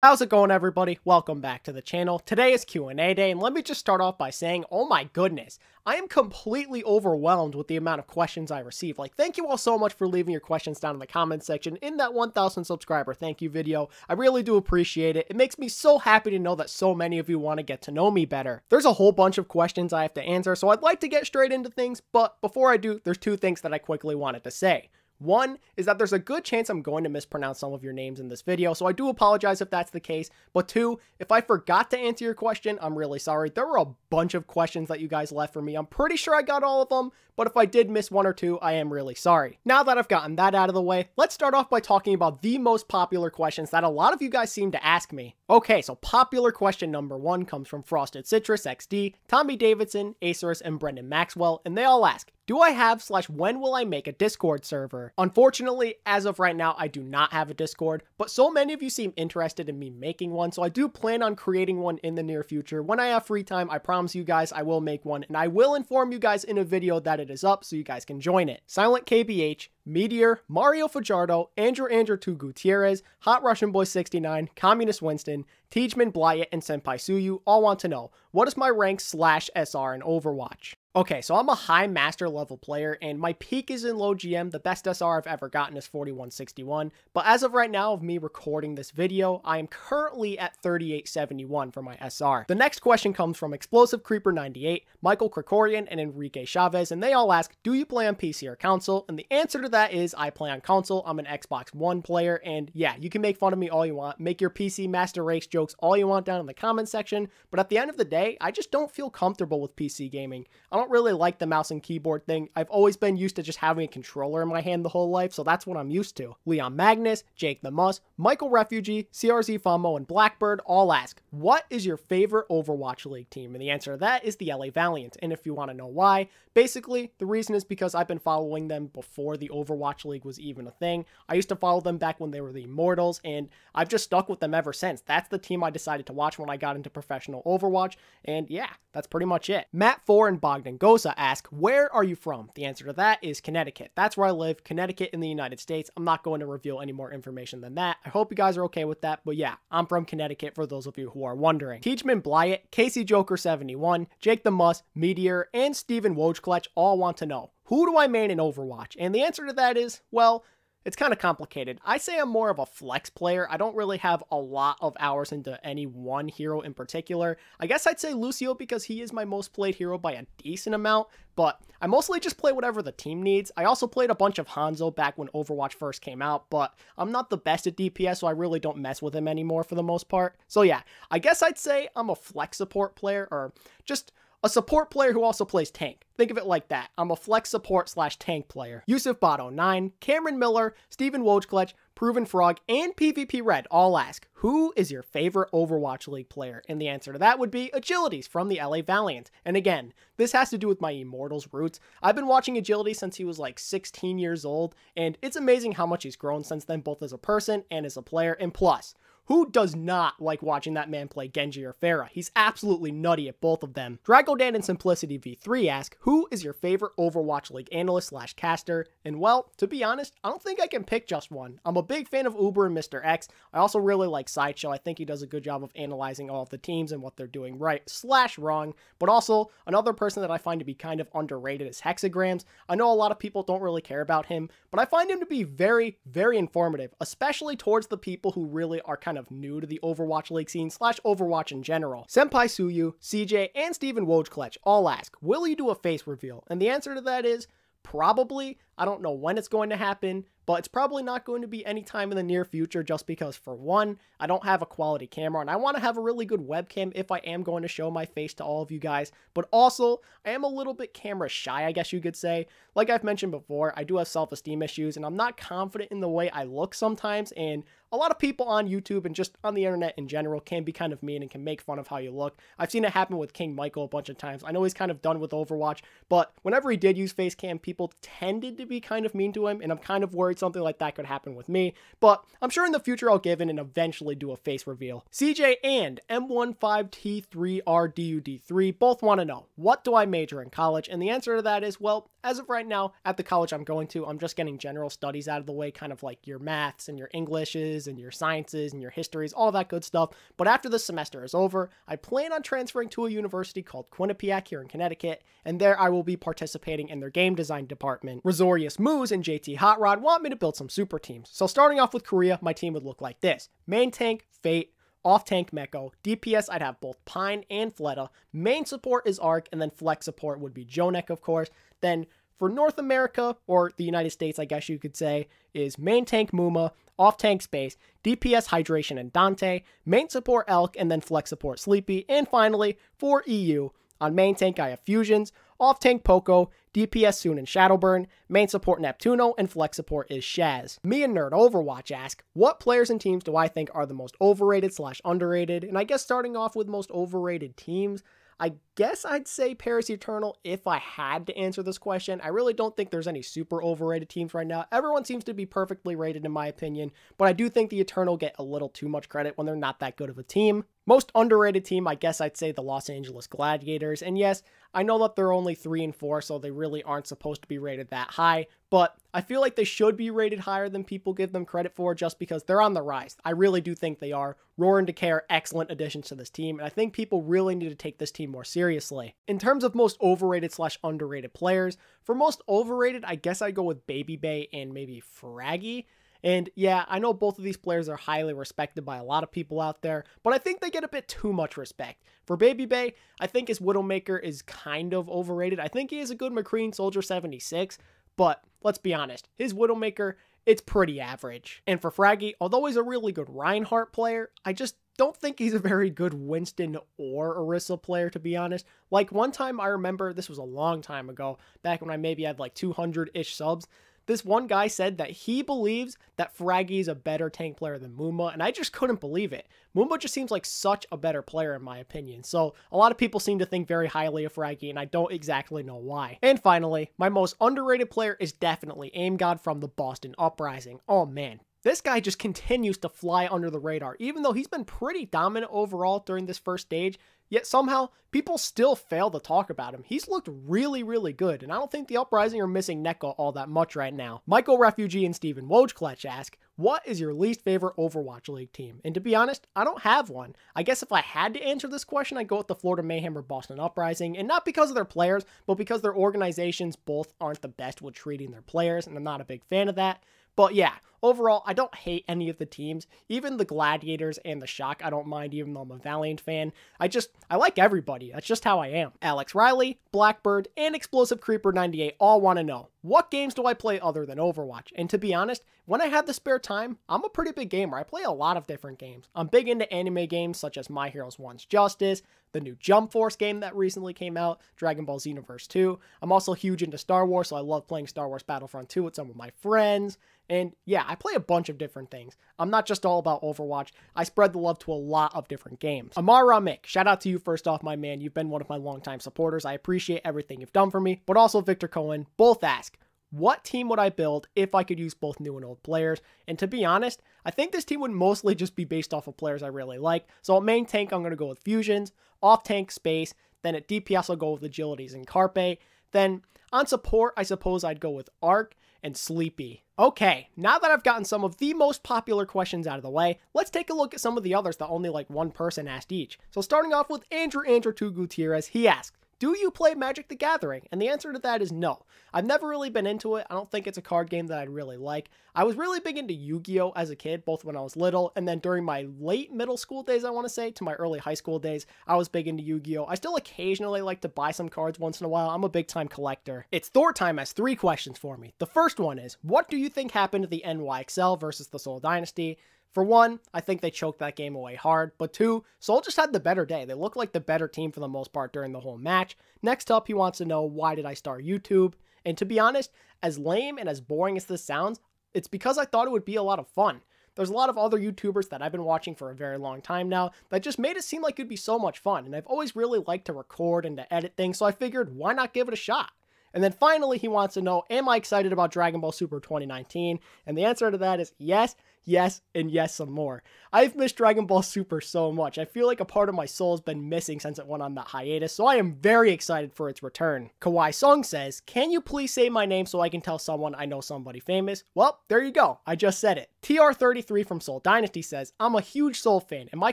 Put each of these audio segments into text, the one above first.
How's it going, everybody? Welcome back to the channel. Today is Q&A day, and let me just start off by saying, oh my goodness, I am completely overwhelmed with the amount of questions I receive. Thank you all so much for leaving your questions down in the comments section in that 1,000 subscriber thank you video. I really do appreciate it. It makes me so happy to know that so many of you want to get to know me better. There's a whole bunch of questions I have to answer, so I'd like to get straight into things, but before I do, there's two things that I quickly wanted to say. One is that there's a good chance I'm going to mispronounce some of your names in this video, so I do apologize if that's the case. But two, if I forgot to answer your question, I'm really sorry. There were a bunch of questions that you guys left for me. I'm pretty sure I got all of them, but if I did miss one or two, I am really sorry. Now that I've gotten that out of the way, let's start off by talking about the most popular questions that a lot of you guys seem to ask me. Okay, so popular question number one comes from Frosted Citrus XD, Tommy Davidson, Acerus, and Brendan Maxwell, and they all ask, do I have / when will I make a Discord server? Unfortunately, as of right now, I do not have a Discord, but so many of you seem interested in me making one, so I do plan on creating one in the near future. When I have free time, I promise you guys I will make one, and I will inform you guys in a video that it is up so you guys can join it. Silent KBH, Meteor, Mario Fajardo, Andrew 2 Gutierrez, Hot Russian Boy 69, Communist Winston, Teachman Blyett, and Senpai Suyu all want to know, what is my rank / SR in Overwatch? Okay, so I'm a high master level player, and my peak is in low GM. The best SR I've ever gotten is 4161, but as of right now of me recording this video, I am currently at 3871 for my SR. The next question comes from Explosive Creeper 98, Michael Krikorian, and Enrique Chavez, and they all ask, do you play on PC or console? And the answer to that is I play on console. I'm an Xbox One player, and yeah, you can make fun of me all you want, make your PC Master Race jokes all you want down in the comment section, but at the end of the day, I just don't feel comfortable with PC gaming. I don't really like the mouse and keyboard thing. I've always been used to just having a controller in my hand the whole life, so that's what I'm used to. Leon Magnus, Jake the Mus, Michael Refugee, CRZ Famo, and Blackbird all ask, what is your favorite Overwatch League team? And the answer to that is the LA Valiant. And if you want to know why, basically, the reason is because I've been following them before the Overwatch League was even a thing. I used to follow them back when they were the Immortals, and I've just stuck with them ever since. That's the team I decided to watch when I got into professional Overwatch, and yeah, that's pretty much it. Matt4 and Bogdan Gosa ask, where are you from? The answer to that is Connecticut. That's where I live, Connecticut in the United States. I'm not going to reveal any more information than that. I hope you guys are okay with that, but yeah, I'm from Connecticut for those of you who are wondering. Teachman Blyett, Casey Joker 71, Jake the Mus, Meteor, and Steven Wojtkletch all want to know, who do I main in Overwatch? And the answer to that is, well, it's kind of complicated. I say I'm more of a flex player. I don't really have a lot of hours into any one hero in particular. I guess I'd say Lucio because he is my most played hero by a decent amount, but I mostly just play whatever the team needs. I also played a bunch of Hanzo back when Overwatch first came out, but I'm not the best at DPS, so I really don't mess with him anymore for the most part. So yeah, I guess I'd say I'm a flex support player, or just a support player who also plays tank. Think of it like that. I'm a flex support / tank player. Yusuf Botto 9, Cameron Miller, Steven Wojtkletch, Proven Frog, and PvP Red all ask, who is your favorite Overwatch League player? And the answer to that would be Agilities from the LA Valiant. And again, this has to do with my Immortals roots. I've been watching Agility since he was like 16 years old, and it's amazing how much he's grown since then, both as a person and as a player. And plus, who does not like watching that man play Genji or Pharah? He's absolutely nutty at both of them. Dragodan and Simplicity V3 ask, who is your favorite Overwatch League analyst / caster? And well, to be honest, I don't think I can pick just one. I'm a big fan of Uber and Mr. X. I also really like Sideshow. I think he does a good job of analyzing all of the teams and what they're doing right / wrong. But also, another person that I find to be kind of underrated is Hexagrams. I know a lot of people don't really care about him, but I find him to be very, very informative, especially towards the people who really are kind of new to the Overwatch League scene / Overwatch in general. Senpai Suyu, CJ, and Steven Wojtkletch all ask, will you do a face reveal? And the answer to that is probably. I don't know when it's going to happen, but it's probably not going to be anytime in the near future just because, for one, I don't have a quality camera and I want to have a really good webcam if I am going to show my face to all of you guys, but also I am a little bit camera shy, I guess you could say. Like I've mentioned before, I do have self-esteem issues and I'm not confident in the way I look sometimes, and a lot of people on YouTube and just on the internet in general can be kind of mean and can make fun of how you look. I've seen it happen with King Michael a bunch of times. I know he's kind of done with Overwatch, but whenever he did use face cam, people tended to be kind of mean to him, and I'm kind of worried afraid something like that could happen with me, but I'm sure in the future I'll give in and eventually do a face reveal. CJ and M15T3RDUD3 both want to know, what do I major in college? And the answer to that is, well, as of right now, at the college I'm going to, I'm just getting general studies out of the way, kind of like your maths and your Englishes and your sciences and your histories, all that good stuff. But after this semester is over, I plan on transferring to a university called QnA here in Connecticut, and there I will be participating in their game design department. Razorius Moose and JT Hot Rod want me to build some super teams. So starting off with Korea, my team would look like this. Main tank, Fate. Off-tank Meko. DPS, I'd have both Pine and Fleta. Main support is Arc, and then flex support would be Jonek, of course. Then for North America, or the United States, I guess you could say, is main tank Muma, off-tank Space, DPS Hydration and Dante, main support Elk, and then flex support Sleepy. And finally, for EU, on main tank I have Fusions, off-tank Poco, DPS Soon and Shadowburn, main support Neptuno, and flex support is Shaz. Me and Nerd Overwatch ask, what players and teams do I think are the most overrated / underrated? And I guess starting off with most overrated teams, I guess I'd say Paris Eternal if I had to answer this question. I really don't think there's any super overrated teams right now. Everyone seems to be perfectly rated in my opinion, but I do think the Eternal get a little too much credit when they're not that good of a team. Most underrated team, I guess I'd say the Los Angeles Gladiators, and yes, I know that they're only 3 and 4, so they really aren't supposed to be rated that high, but I feel like they should be rated higher than people give them credit for just because they're on the rise. I really do think they are. Roar and Decay are excellent additions to this team, and I think people really need to take this team more seriously. In terms of most overrated / underrated players, for most overrated, I guess I'd go with Baby Bay and maybe Fraggy. And yeah, I know both of these players are highly respected by a lot of people out there, but I think they get a bit too much respect. For Baby Bay, I think his Widowmaker is kind of overrated. I think he is a good McCree Soldier 76, but let's be honest, his Widowmaker, it's pretty average. And for Fraggy, although he's a really good Reinhardt player, I just don't think he's a very good Winston or Orisa player, to be honest. Like one time I remember, this was a long time ago, back when I maybe had like 200-ish subs, this one guy said that he believes that Fraggy is a better tank player than Muma, and I just couldn't believe it. Muma just seems like such a better player in my opinion, so a lot of people seem to think very highly of Fraggy, and I don't exactly know why. And finally, my most underrated player is definitely Aim God from the Boston Uprising. Oh man. This guy just continues to fly under the radar, even though he's been pretty dominant overall during this first stage, yet somehow people still fail to talk about him. He's looked really, really good, and I don't think the Uprising are missing Neko all that much right now. Michael Refugee and Steven Wojkletch ask, what is your least favorite Overwatch League team? And to be honest, I don't have one. I guess if I had to answer this question, I'd go with the Florida Mayhem or Boston Uprising, and not because of their players, but because their organizations both aren't the best with treating their players, and I'm not a big fan of that. But yeah, overall, I don't hate any of the teams. Even the Gladiators and the Shock, I don't mind, even though I'm a Valiant fan. I like everybody. That's just how I am. Alex Riley, Blackbird, and Explosive Creeper 98 all want to know, what games do I play other than Overwatch? And to be honest, when I have the spare time, I'm a pretty big gamer. I play a lot of different games. I'm big into anime games such as My Heroes 1's Justice, the new Jump Force game that recently came out, Dragon Ball Xenoverse 2. I'm also huge into Star Wars, so I love playing Star Wars Battlefront 2 with some of my friends. And yeah, I play a bunch of different things. I'm not just all about Overwatch. I spread the love to a lot of different games. Amar Ramik, shout out to you first off, my man. You've been one of my longtime supporters. I appreciate everything you've done for me. But also Victor Cohen, both ask, what team would I build if I could use both new and old players? And to be honest, I think this team would mostly just be based off of players I really like. So at main tank, I'm going to go with Fusions, off tank Space, then at DPS, I'll go with Agilities and Carpe. Then on support, I suppose I'd go with Arc and Sleepy. Okay, now that I've gotten some of the most popular questions out of the way, let's take a look at some of the others that only like one person asked each. So starting off with Andrew 2 Gutierrez, he asked, do you play Magic the Gathering? And the answer to that is no. I've never really been into it. I don't think it's a card game that I'd really like. I was really big into Yu-Gi-Oh! As a kid, both when I was little and then during my late middle school days, I want to say, to my early high school days, I was big into Yu-Gi-Oh! I still occasionally like to buy some cards once in a while. I'm a big-time collector. It's Thor Time has 3 questions for me. The first one is, what do you think happened to the NYXL versus the Seoul Dynasty? For one, I think they choked that game away hard, but 2, Seoul just had the better day. They looked like the better team for the most part during the whole match. Next up, he wants to know, why did I start YouTube? And to be honest, as lame and as boring as this sounds, it's because I thought it would be a lot of fun. There's a lot of other YouTubers that I've been watching for a very long time now that just made it seem like it'd be so much fun, and I've always really liked to record and to edit things, so I figured, why not give it a shot? And then finally, he wants to know, am I excited about Dragon Ball Super 2019? And the answer to that is yes, yes, and yes, some more. I've missed Dragon Ball Super so much. I feel like a part of my soul has been missing since it went on that hiatus, so I am very excited for its return. Kawaii Song says, can you please say my name so I can tell someone I know somebody famous? Well, there you go. I just said it. TR33 from Soul Dynasty says, I'm a huge Soul fan, and my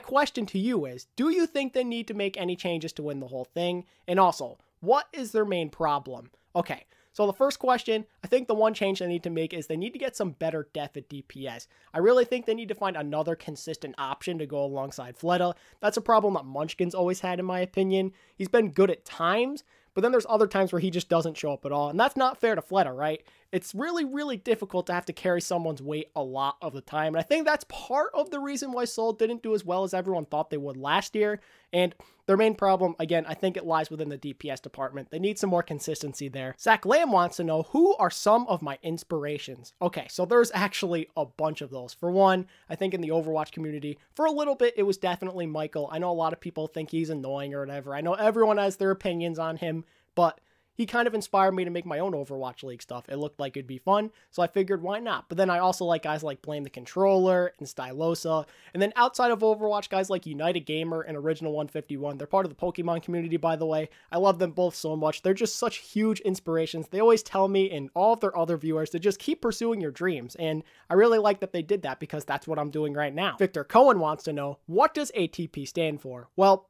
question to you is, do you think they need to make any changes to win the whole thing? And also, what is their main problem? Okay. So the first question, I think the one change they need to make is they need to get some better depth at DPS. I really think they need to find another consistent option to go alongside Fleta. That's a problem that Munchkin's always had, in my opinion. He's been good at times, but then there's other times where he just doesn't show up at all. And that's not fair to Fleta, right? It's really, really difficult to have to carry someone's weight a lot of the time. And I think that's part of the reason why Soul didn't do as well as everyone thought they would last year. And their main problem, again, I think it lies within the DPS department. They need some more consistency there. Zach Lamb wants to know, who are some of my inspirations? Okay, so there's actually a bunch of those. For one, I think in the Overwatch community, for a little bit, it was definitely Michael. I know a lot of people think he's annoying or whatever. I know everyone has their opinions on him, but he kind of inspired me to make my own Overwatch League stuff. It looked like it'd be fun, so I figured why not? But then I also like guys like Blame the Controller and Stylosa. And then outside of Overwatch, guys like United Gamer and Original 151. They're part of the Pokemon community, by the way. I love them both so much. They're just such huge inspirations. They always tell me and all of their other viewers to just keep pursuing your dreams. And I really like that they did that because that's what I'm doing right now. Victor Cohen wants to know, what does ATP stand for? Well,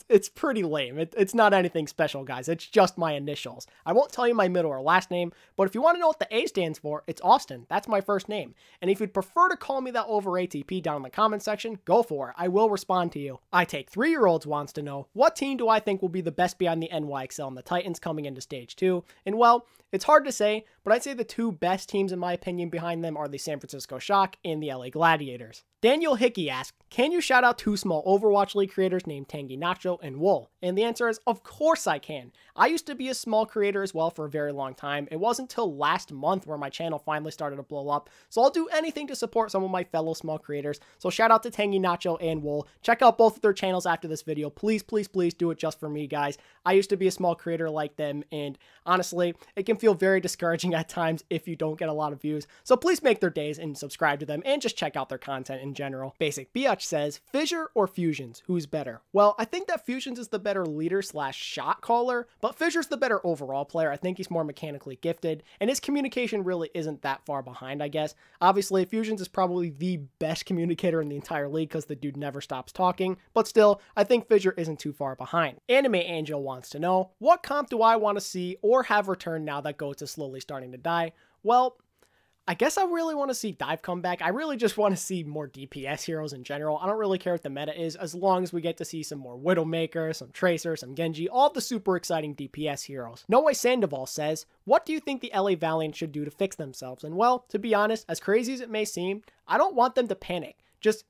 it's pretty lame. It's not anything special, guys. It's just my initials. I won't tell you my middle or last name, but if you want to know what the A stands for, it's Austin. That's my first name. And if you'd prefer to call me that over ATP down in the comment section, go for it. I will respond to you. I Take 3-year-olds wants to know, what team do I think will be the best behind the NYXL and the Titans coming into Stage 2? And well, it's hard to say, but I'd say the two best teams in my opinion behind them are the San Francisco Shock and the LA Gladiators. Daniel Hickey asked, can you shout out two small Overwatch League creators named Tangy Nacho and Wool? And the answer is, of course I can. I used to be a small creator as well for a very long time. It wasn't until last month where my channel finally started to blow up. So I'll do anything to support some of my fellow small creators. So shout out to Tangy Nacho and Wool. Check out both of their channels after this video. Please, please, please do it just for me, guys. I used to be a small creator like them, and honestly, it can feel very discouraging at times if you don't get a lot of views. So please make their days and subscribe to them and just check out their content in general. Basic Biatch says, Fissure or Fusions? Who's better? Well, I think that Fusions is the better leader slash shot caller, but Fissure's the better overall player. I think he's more mechanically gifted, and his communication really isn't that far behind, I guess. Obviously, Fusions is probably the best communicator in the entire league because the dude never stops talking, but still, I think Fissure isn't too far behind. Anime Angel wants to know, what comp do I want to see or have returned now that GOATS is slowly starting to die? Well, I guess I really want to see Dive come back. I really just want to see more DPS heroes in general. I don't really care what the meta is, as long as we get to see some more Widowmaker, some Tracer, some Genji, all the super exciting DPS heroes. No Way Sandoval says, what do you think the LA Valiant should do to fix themselves? And well, to be honest, as crazy as it may seem, I don't want them to panic. Just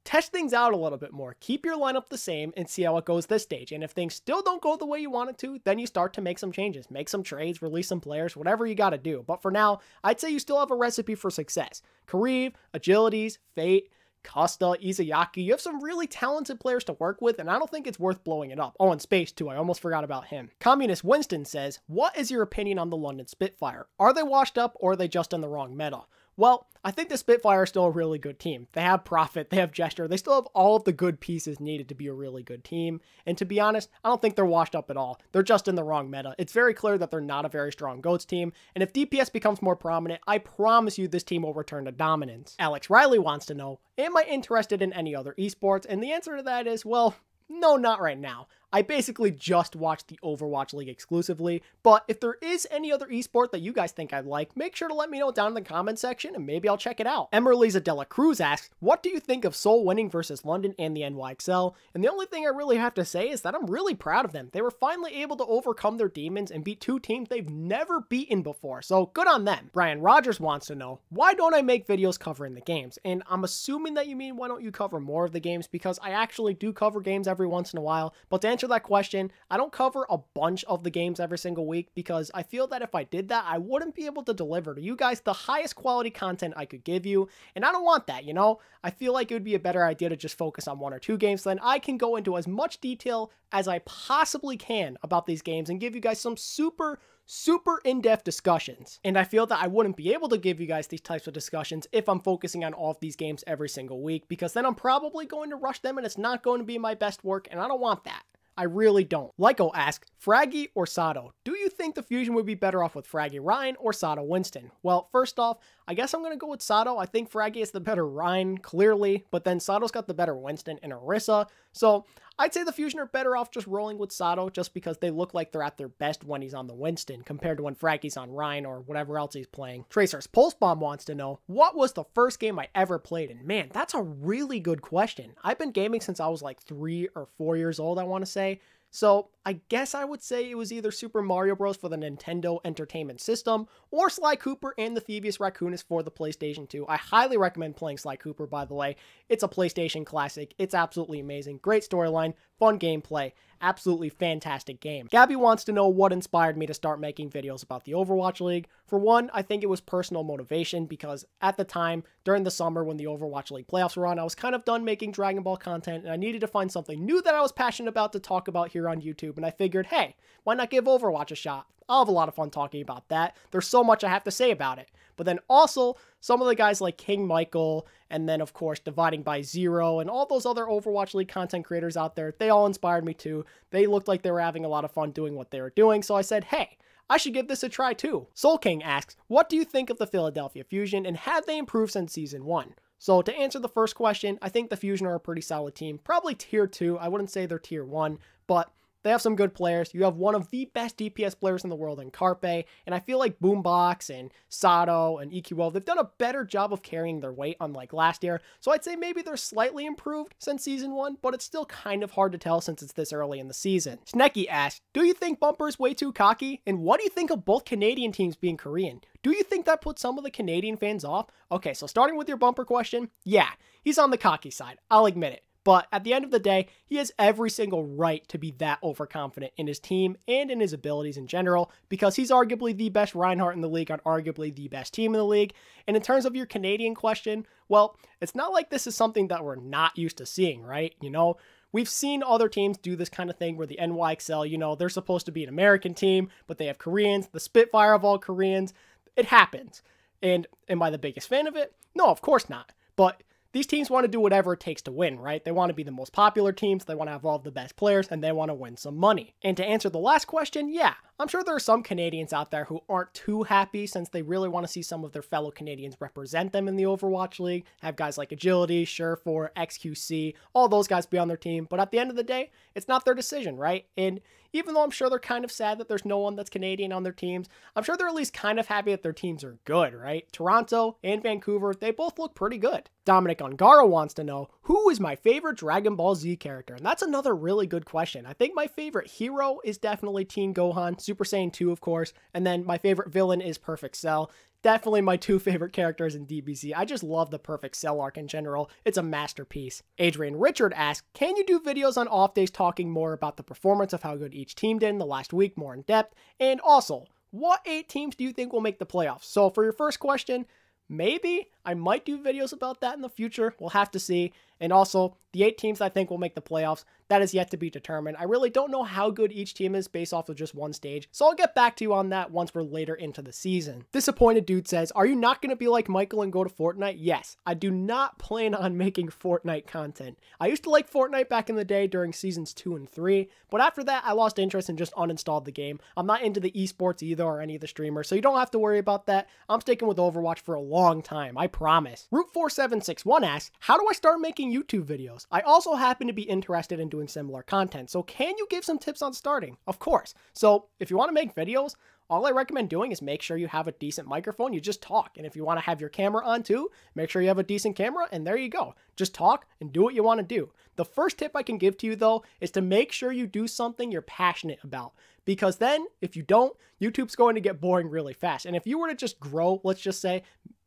test things out a little bit more. Keep your lineup the same and see how it goes this stage. And if things still don't go the way you want it to, then you start to make some changes. Make some trades, release some players, whatever you got to do. But for now, I'd say you still have a recipe for success. Kariv, Agilities, Fate, Costa, Izayaki, you have some really talented players to work with, and I don't think it's worth blowing it up. Oh, and Space too, I almost forgot about him. Communist Winston says, what is your opinion on the London Spitfire? Are they washed up or are they just in the wrong meta? Well, I think the Spitfire is still a really good team. They have Prophet, they have Gesture, they still have all of the good pieces needed to be a really good team. And to be honest, I don't think they're washed up at all. They're just in the wrong meta. It's very clear that they're not a very strong GOATS team. And if DPS becomes more prominent, I promise you this team will return to dominance. Alex Riley wants to know, am I interested in any other esports? And the answer to that is, well, no, not right now. I basically just watched the Overwatch League exclusively, but if there is any other esport that you guys think I'd like, make sure to let me know down in the comment section and maybe I'll check it out. Emerliza Dela Cruz asks, what do you think of Seoul winning versus London and the NYXL? And the only thing I really have to say is that I'm really proud of them. They were finally able to overcome their demons and beat two teams they've never beaten before, so good on them. Brian Rogers wants to know, why don't I make videos covering the games? And I'm assuming that you mean why don't you cover more of the games, because I actually do cover games every once in a while, but to answer that question, I don't cover a bunch of the games every single week because I feel that if I did that, I wouldn't be able to deliver to you guys the highest quality content I could give you, and I don't want that, you know? I feel like it would be a better idea to just focus on one or two games, so then I can go into as much detail as I possibly can about these games and give you guys some super super in-depth discussions. And I feel that I wouldn't be able to give you guys these types of discussions if I'm focusing on all of these games every single week, because then I'm probably going to rush them and it's not going to be my best work, and I don't want that. I really don't. Lyko asks, Fraggy or Sato? Do you think the Fusion would be better off with Fraggy Ryan or Sato Winston? Well, first off, I guess I'm going to go with Sato. I think Fraggy is the better Ryan, clearly, but then Sato's got the better Winston and Orisa. So I'd say the Fusion are better off just rolling with Sato just because they look like they're at their best when he's on the Winston compared to when Fraggy's on Ryan or whatever else he's playing. Tracer's Pulse Bomb wants to know, what was the first game I ever played? And man, that's a really good question. I've been gaming since I was like 3 or 4 years old, I want to say. So I guess I would say it was either Super Mario Bros. For the Nintendo Entertainment System or Sly Cooper and the Thievius Raccoonus for the PlayStation 2. I highly recommend playing Sly Cooper, by the way. It's a PlayStation classic. It's absolutely amazing. Great storyline, fun gameplay, absolutely fantastic game. Gabby wants to know what inspired me to start making videos about the Overwatch League. For one, I think it was personal motivation because at the time, during the summer when the Overwatch League playoffs were on, I was kind of done making Dragon Ball content and I needed to find something new that I was passionate about to talk about here on YouTube, and I figured, hey, why not give Overwatch a shot? I'll have a lot of fun talking about that. There's so much I have to say about it. But then also, some of the guys like King Michael, and then of course Dividing by Zero, and all those other Overwatch League content creators out there, they all inspired me too. They looked like they were having a lot of fun doing what they were doing, so I said, hey, I should give this a try too. Soul King asks, what do you think of the Philadelphia Fusion, and have they improved since Season 1? So to answer the first question, I think the Fusion are a pretty solid team. Probably tier 2, I wouldn't say they're tier 1, but they have some good players. You have one of the best DPS players in the world in Carpe, and I feel like Boombox and Sato and EQO, they've done a better job of carrying their weight unlike last year. So I'd say maybe they're slightly improved since Season 1, but it's still kind of hard to tell since it's this early in the season. Snecky asks, do you think Bumper is way too cocky? And what do you think of both Canadian teams being Korean? Do you think that puts some of the Canadian fans off? Okay, so starting with your Bumper question, yeah, he's on the cocky side. I'll admit it. But at the end of the day, he has every single right to be that overconfident in his team and in his abilities in general, because he's arguably the best Reinhardt in the league on arguably the best team in the league. And in terms of your Canadian question, well, it's not like this is something that we're not used to seeing, right? You know, we've seen other teams do this kind of thing where the NYXL, you know, they're supposed to be an American team, but they have Koreans, the Spitfire of all Koreans. It happens. And am I the biggest fan of it? No, of course not. But these teams want to do whatever it takes to win, right? They want to be the most popular teams, they want to have all of the best players, and they want to win some money. And to answer the last question, yeah, I'm sure there are some Canadians out there who aren't too happy since they really want to see some of their fellow Canadians represent them in the Overwatch League, have guys like Agility, Surefour, XQC, all those guys be on their team, but at the end of the day, it's not their decision, right? And even though I'm sure they're kind of sad that there's no one that's Canadian on their teams, I'm sure they're at least kind of happy that their teams are good, right? Toronto and Vancouver, they both look pretty good. Dominic Ongaro wants to know, who is my favorite Dragon Ball Z character? And that's another really good question. I think my favorite hero is definitely Teen Gohan, Super Saiyan 2, of course, and then my favorite villain is Perfect Cell. Definitely my 2 favorite characters in DBZ. I just love the Perfect Cell arc in general. It's a masterpiece. Adrian Richard asks, can you do videos on off days talking more about the performance of how good each team did in the last week, more in depth? And also, what 8 teams do you think will make the playoffs? So for your first question, maybe I might do videos about that in the future. We'll have to see. And also, the 8 teams I think will make the playoffs, that is yet to be determined. I really don't know how good each team is based off of just one stage, so I'll get back to you on that once we're later into the season. Disappointed Dude says, are you not going to be like Michael and go to Fortnite? Yes, I do not plan on making Fortnite content. I used to like Fortnite back in the day during seasons 2 and 3, but after that I lost interest and just uninstalled the game. I'm not into the esports either or any of the streamers, so you don't have to worry about that. I'm sticking with Overwatch for a long time, I promise. Root4761 asks, how do I start making YouTube videos? I also happen to be interested in doing similar content, so can you give some tips on starting? Of course. So if you want to make videos, all I recommend doing is make sure you have a decent microphone. You just talk. And if you want to have your camera on too, make sure you have a decent camera, and there you go. Just talk and do what you want to do. The first tip I can give to you though is to make sure you do something you're passionate about, because then if you don't, YouTube's going to get boring really fast. And if you were to just grow, let's just say,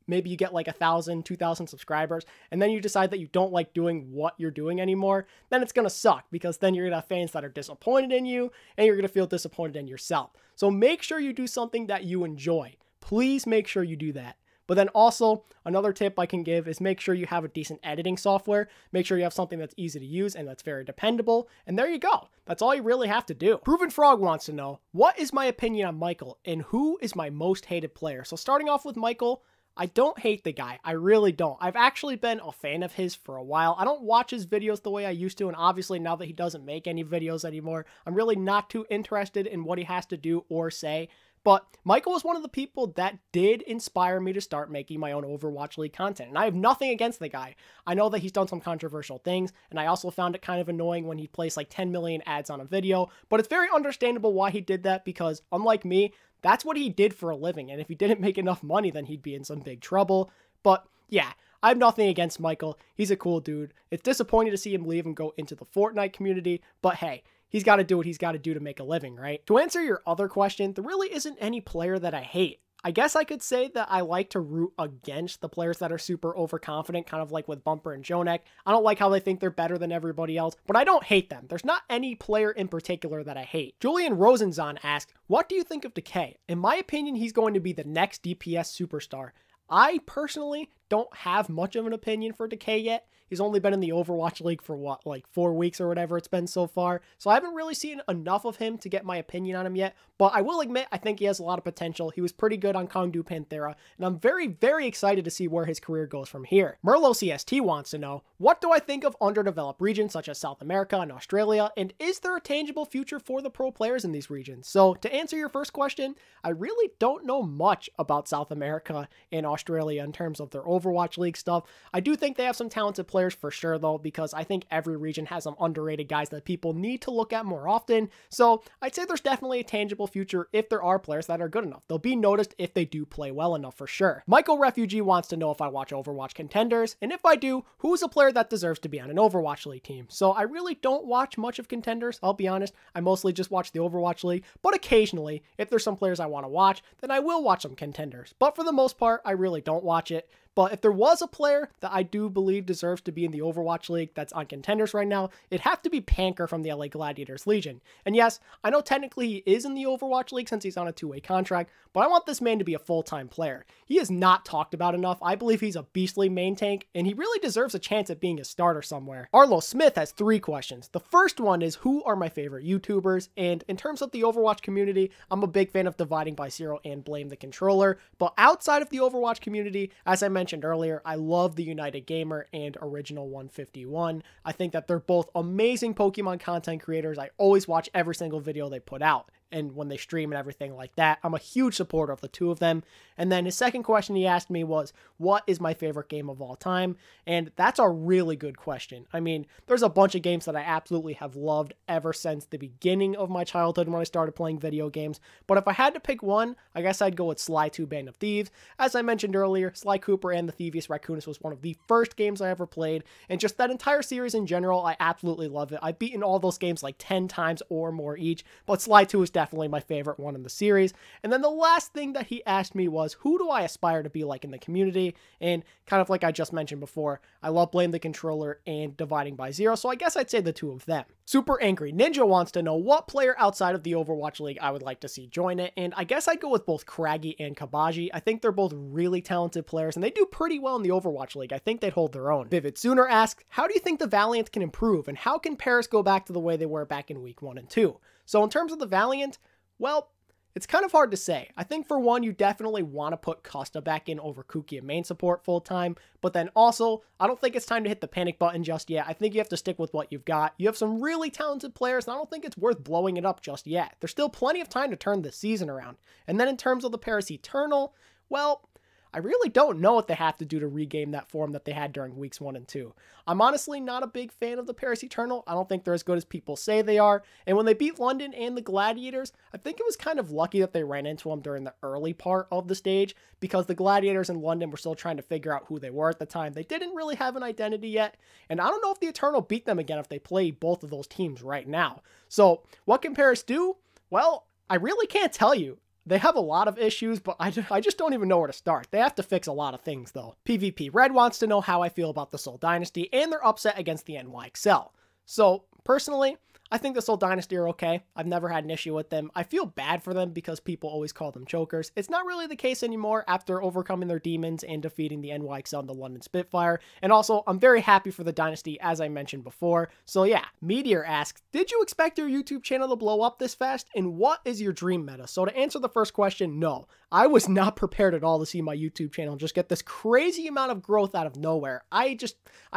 maybe you get like 1,000, 2,000 subscribers, and then you decide that you don't like doing what you're doing anymore, then it's going to suck, because then you're going to have fans that are disappointed in you, and you're going to feel disappointed in yourself. So make sure you do something that you enjoy. Please make sure you do that. But then also, another tip I can give is make sure you have a decent editing software. Make sure you have something that's easy to use and that's very dependable. And there you go. That's all you really have to do. Proven Frog wants to know, what is my opinion on Michael and who is my most hated player? So starting off with Michael, I don't hate the guy. I really don't. I've actually been a fan of his for a while. I don't watch his videos the way I used to, and obviously now that he doesn't make any videos anymore, I'm really not too interested in what he has to do or say. But Michael was one of the people that did inspire me to start making my own Overwatch League content. And I have nothing against the guy. I know that he's done some controversial things, and I also found it kind of annoying when he placed like 10 million ads on a video. But it's very understandable why he did that, because unlike me, that's what he did for a living. And if he didn't make enough money, then he'd be in some big trouble. But yeah, I have nothing against Michael. He's a cool dude. It's disappointing to see him leave and go into the Fortnite community, but hey, he's got to do what he's got to do to make a living, right? To answer your other question, there really isn't any player that I hate. I guess I could say that I like to root against the players that are super overconfident, kind of like with Bumper and Jonek. I don't like how they think they're better than everybody else, but I don't hate them. There's not any player in particular that I hate. Julian Rosenzon asked, what do you think of Decay? In my opinion, he's going to be the next DPS superstar. I personally don't have much of an opinion for Decay yet. He's only been in the Overwatch League for what, like 4 weeks or whatever it's been so far. So I haven't really seen enough of him to get my opinion on him yet. But I will admit, I think he has a lot of potential. He was pretty good on Kongdu Panthera, and I'm very, very excited to see where his career goes from here. Merlo CST wants to know, what do I think of underdeveloped regions such as South America and Australia, and is there a tangible future for the pro players in these regions? So to answer your first question, I really don't know much about South America and Australia in terms of their Overwatch League stuff. I do think they have some talented players for sure though, because I think every region has some underrated guys that people need to look at more often. So I'd say there's definitely a tangible future if there are players that are good enough. They'll be noticed if they do play well enough for sure. Michael Refugee wants to know if I watch Overwatch Contenders, and if I do, who's a player that deserves to be on an Overwatch League team? So I really don't watch much of Contenders, I'll be honest. I mostly just watch the Overwatch League, but occasionally, if there's some players I want to watch, then I will watch some Contenders. But for the most part, I really don't watch it. But if there was a player that I do believe deserves to be in the Overwatch League that's on Contenders right now, it'd have to be Panker from the LA Gladiators Legion. And yes, I know technically he is in the Overwatch League since he's on a 2-way contract, but I want this man to be a full-time player. He is not talked about enough. I believe he's a beastly main tank, and he really deserves a chance at being a starter somewhere. Arlo Smith has 3 questions. The first one is, who are my favorite YouTubers? And in terms of the Overwatch community, I'm a big fan of Dividing by Zero and Blame the Controller. But outside of the Overwatch community, as I mentioned earlier, I love the United Gamer and Original 151. I think that they're both amazing Pokemon content creators. I always watch every single video they put out, and when they stream and everything like that. I'm a huge supporter of the two of them. And then his second question he asked me was, what is my favorite game of all time? And that's a really good question. I mean, there's a bunch of games that I absolutely have loved ever since the beginning of my childhood when I started playing video games. But if I had to pick one, I guess I'd go with Sly 2 Band of Thieves. As I mentioned earlier, Sly Cooper and the Thievius Raccoonus was one of the first games I ever played. And just that entire series in general, I absolutely love it. I've beaten all those games like 10 times or more each, but Sly 2 is definitely my favorite one in the series. And then the last thing that he asked me was, who do I aspire to be like in the community? And kind of like I just mentioned before, I love Blame the Controller and Dividing by Zero, so I guess I'd say the two of them. Super Angry Ninja wants to know what player outside of the Overwatch League I would like to see join it, and I guess I'd go with both Craggy and Kabaji. I think they're both really talented players, and they do pretty well in the Overwatch League. I think they'd hold their own. Vivid Sooner asks, how do you think the Valiant can improve, and how can Paris go back to the way they were back in Week 1 and 2? So in terms of the Valiant, well, it's kind of hard to say. I think for one, you definitely want to put Costa back in over Kuki and main support full time, but then also, I don't think it's time to hit the panic button just yet. I think you have to stick with what you've got. You have some really talented players, and I don't think it's worth blowing it up just yet. There's still plenty of time to turn this season around. And then in terms of the Paris Eternal, well, I really don't know what they have to do to regain that form that they had during weeks 1 and 2. I'm honestly not a big fan of the Paris Eternal. I don't think they're as good as people say they are. And when they beat London and the Gladiators, I think it was kind of lucky that they ran into them during the early part of the stage, because the Gladiators in London were still trying to figure out who they were at the time. They didn't really have an identity yet. And I don't know if the Eternal beat them again if they play both of those teams right now. So what can Paris do? Well, I really can't tell you. They have a lot of issues, but I just don't even know where to start. They have to fix a lot of things, though. PvP Red wants to know how I feel about the Seoul Dynasty and their upset against the NYXL. So, personally, I think this whole dynasty are okay. I've never had an issue with them. I feel bad for them because people always call them chokers. It's not really the case anymore after overcoming their demons and defeating the NYXL and the London Spitfire. And also, I'm very happy for the dynasty, as I mentioned before. So yeah, Meteor asks, did you expect your YouTube channel to blow up this fast? And what is your dream meta? So to answer the first question, no. I was not prepared at all to see my YouTube channel just get this crazy amount of growth out of nowhere. I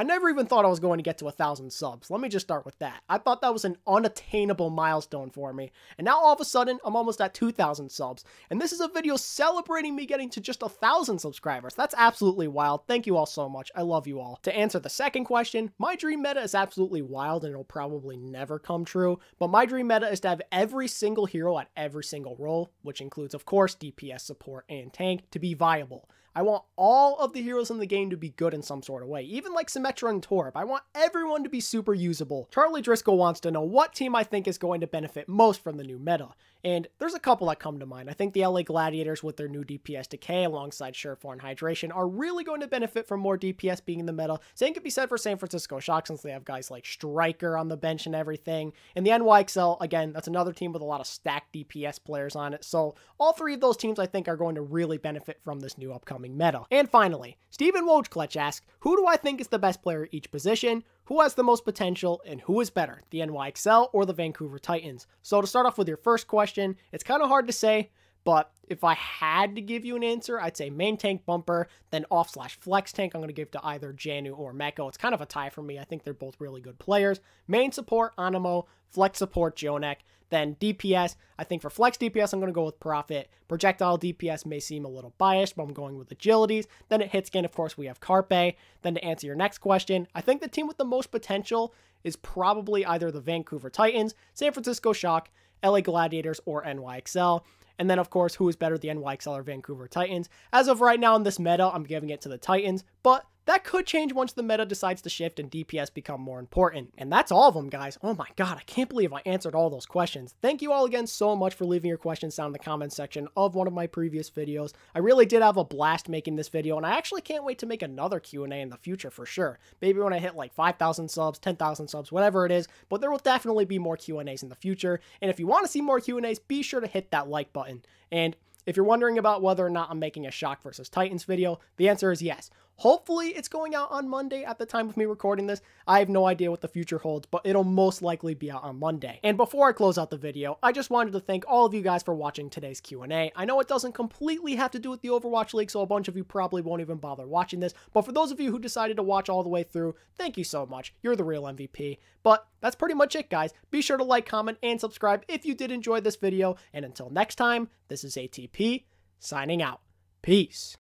never even thought I was going to get to 1,000 subs. Let me just start with that. I thought that was an unattainable milestone for me. And now all of a sudden, I'm almost at 2,000 subs. And this is a video celebrating me getting to just 1,000 subscribers. That's absolutely wild. Thank you all so much. I love you all. To answer the second question, my dream meta is absolutely wild and it'll probably never come true. But my dream meta is to have every single hero at every single role, which includes, of course, DPS, support, and tank, to be viable. I want all of the heroes in the game to be good in some sort of way, even like Symmetra and Torb. I want everyone to be super usable. Charlie Driscoll wants to know what team I think is going to benefit most from the new meta. And there's a couple that come to mind. I think the LA Gladiators with their new DPS decay alongside Surefour and Hydration are really going to benefit from more DPS being in the meta. Same could be said for San Francisco Shock since they have guys like Striker on the bench and everything. And the NYXL, again, that's another team with a lot of stacked DPS players on it. So all three of those teams I think are going to really benefit from this new upcoming meta. And finally, Steven Wojtklech asks, who do I think is the best player at each position? Who has the most potential, and who is better, the NYXL or the Vancouver Titans? So to start off with your first question, it's kind of hard to say, but if I had to give you an answer, I'd say main tank Bumper, then off/flex tank I'm going to give to either Janu or Meko. It's kind of a tie for me. I think they're both really good players. Main support, Animo. Flex support, Jonek. Then DPS, I think for flex DPS, I'm going to go with Prophet. Projectile DPS may seem a little biased, but I'm going with agilities. Then at hit scan, of course, we have Carpe. Then to answer your next question, I think the team with the most potential is probably either the Vancouver Titans, San Francisco Shock, LA Gladiators, or NYXL. And then, of course, who is better, the NYXL or Vancouver Titans? As of right now in this meta, I'm giving it to the Titans, but that could change once the meta decides to shift and DPS become more important. And that's all of them, guys. Oh my god, I can't believe I answered all those questions. Thank you all again so much for leaving your questions down in the comment section of one of my previous videos. I really did have a blast making this video, and I actually can't wait to make another Q&A in the future for sure. Maybe when I hit like 5,000 subs, 10,000 subs, whatever it is, but there will definitely be more Q&As in the future. And if you want to see more Q&As, be sure to hit that like button. And if you're wondering about whether or not I'm making a Shock versus Titans video, the answer is yes. Hopefully it's going out on Monday at the time of me recording this. I have no idea what the future holds, but it'll most likely be out on Monday. And before I close out the video, I just wanted to thank all of you guys for watching today's Q&A. I know it doesn't completely have to do with the Overwatch League, so a bunch of you probably won't even bother watching this, but for those of you who decided to watch all the way through, thank you so much. You're the real MVP. But that's pretty much it, guys. Be sure to like, comment, and subscribe if you did enjoy this video, and until next time, this is ATP, signing out. Peace.